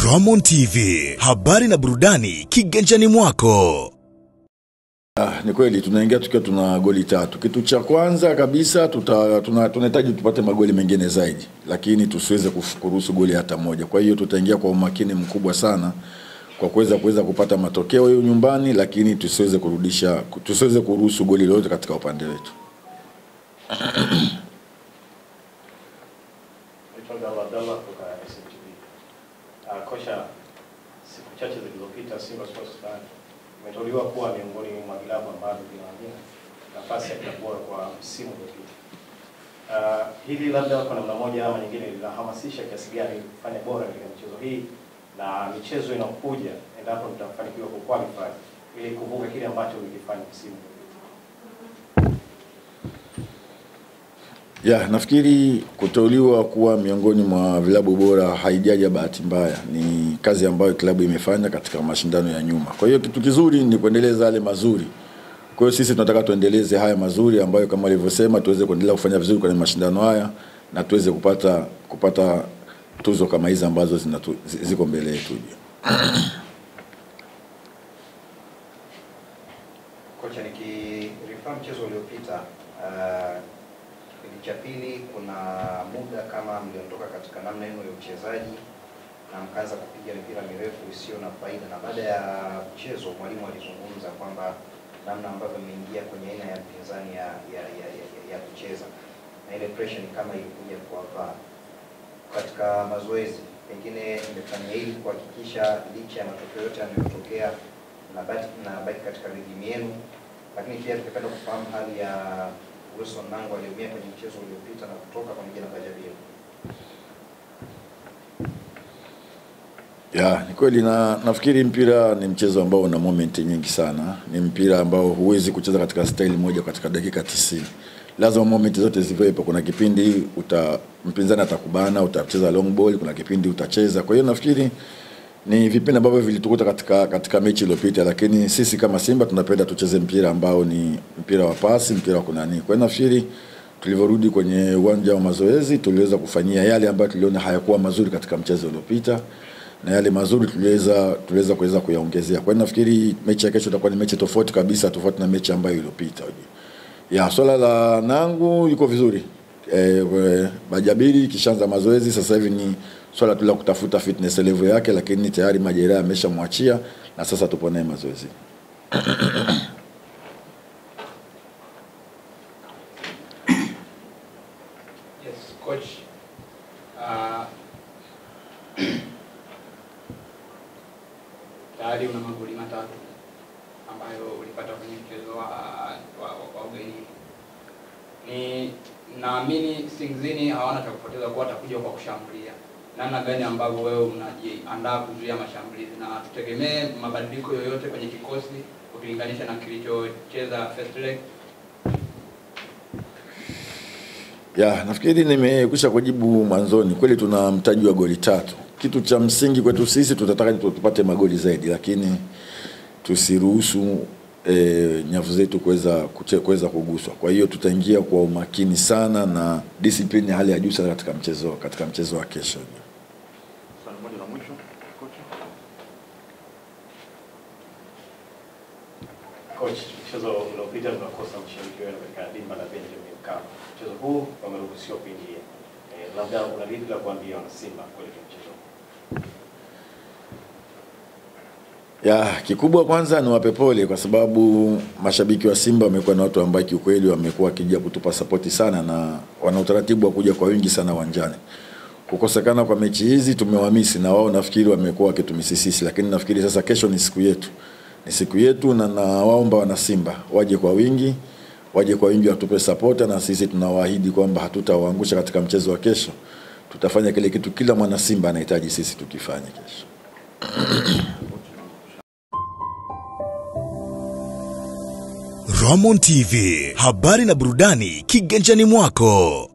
Ramon TV, habari na burudani kiganjani mwako. Ni kweli tunaingia tukiwa tuna goli 3. Kitu cha kwanza kabisa tunahitaji tupate magoli mengine zaidi, lakini tusiweze kuruhusu goli hata moja. Kwa hiyo tutaingia kwa umakini mkubwa sana kwa kuweza kupata matokeo hiyo nyumbani, lakini tusiweze kuruhusu goli lolote katika upande wetu. Kocha, siku chache zilizopita Simba Sports Club imeteuliwa kuwa miongoni mwa vilabu ambavyo vinawania nafasi ya klabu bora kwa msimu uliopita. Hili labda kwa namna moja ama nyingine linahamasisha kiasi gani kufanya bora katika michezo hii na michezo inayokuja endapo mtafanikiwa kuqualify ili kuvuka kile ambacho mlifanya msimu uliopita? Nafikiri kuteuliwa kuwa miongoni mwa vilabu bora haijaja bahati mbaya. Ni kazi ambayo klabu imefanya katika mashindano ya nyuma. Kwa hiyo kitu kizuri ni kuendeleza yale mazuri. Kwa hiyo sisi tunataka tuendeleze haya mazuri ambayo kama alivyosema tuweze kuendelea kufanya vizuri kwenye mashindano haya na tuweze kupata tuzo kama hizi ambazo ziko mbele yetu. Kocha, nikirefaa mchezo uliopita, cha pili kuna muda kama mliondoka katika namna yenu ya uchezaji na mkaanza kupiga mipira mirefu isiyo na faida, na baada ya mchezo mwalimu alizungumza kwamba namna ambavyo mmeingia kwenye aina ya mpinzani ya kucheza na ile pressure ni kama ilikuja kuwavaa katika mazoezi. Pengine mmefanya hili kuhakikisha licha ya matokeo yote yanayotokea na baki katika rhythm yenu, lakini pia tungependa kufahamu hali ya Wilson Nangu aliumia kwenye mchezo uliopita na kutoka pamoja na Bajabir. Ni kweli, na nafikiri mpira ni mchezo ambao una moment nyingi sana. Ni mpira ambao huwezi kucheza katika style moja katika dakika 90. Lazima moment zote ziwepo. Kuna kipindi mpinzani atakubana, utacheza long ball, kuna kipindi utacheza. Kwa hiyo nafikiri ni vipindi ambavyo vilitukuta katika mechi iliyopita, lakini sisi kama Simba tunapenda tucheze mpira ambao ni mpira wa pasi, mpira wa kunani. Kwa hiyo nafikiri tulivyorudi kwenye uwanja wa mazoezi tuliweza kufanyia yale ambayo tuliona hayakuwa mazuri katika mchezo uliopita, na yale mazuri tuliweza kuyaongezea. Kwa hiyo nafikiri mechi ya kesho itakuwa ni mechi tofauti kabisa, tofauti na mechi ambayo iliyopita. Swala la Nangu yuko vizuri. Bajabiri kishaanza mazoezi, sasa hivi ni swala tu la kutafuta fitness level yake, lakini tayari majeraha ameshamwachia na sasa tupo naye mazoezi. Yes, coach. Tayari una magoli 3 ambayo ulipata kwenye mchezo wa ugenini. Naamini Singizini hawana cha kupoteza kwa atakuja kwa kushambulia. Namna gani ambavyo wewe unajiandaa kuzuia mashambulizi, na tutegemee mabadiliko yoyote kwenye kikosi ukilinganisha na kilichocheza first leg? Nafikiri nimekwisha kujibu mwanzoni. Kweli tuna mtaji wa goli 3. Kitu cha msingi kwetu sisi tutataka tupate magoli zaidi, lakini tusiruhusu nyavu zetu kuweza kuguswa. Kwa hiyo tutaingia kwa umakini sana na discipline ya hali ya juu sana katika mchezo wa kesho. Swali moja la mwisho, Coach, mchezo uliopita tunakosa mshiriki wenu katika dimba la Benjamin Mkapa. Mchezo huu wameruhusiwa kuingia. Labda una lipi la kuambia wana Simba kuelekea mchezo? Kikubwa kwanza ni wape pole, kwa sababu mashabiki wa Simba wamekuwa na watu ambao kiukweli wamekuwa wakija kutupa support sana na wana utaratibu wa kuja kwa wingi sana uwanjani. Kukosekana kwa mechi hizi tumewamisi, na wao nafikiri wamekuwa wakitumisi sisi, lakini nafikiri sasa kesho ni siku yetu. Ni siku yetu, na nawaomba wana Simba waje kwa wingi, watupe support, na sisi tunawaahidi kwamba hatutawaangusha katika mchezo wa kesho. Tutafanya kile kitu kila mwana Simba anahitaji sisi tukifanye kesho. Ramon TV, habari na burudani kiganjani mwako.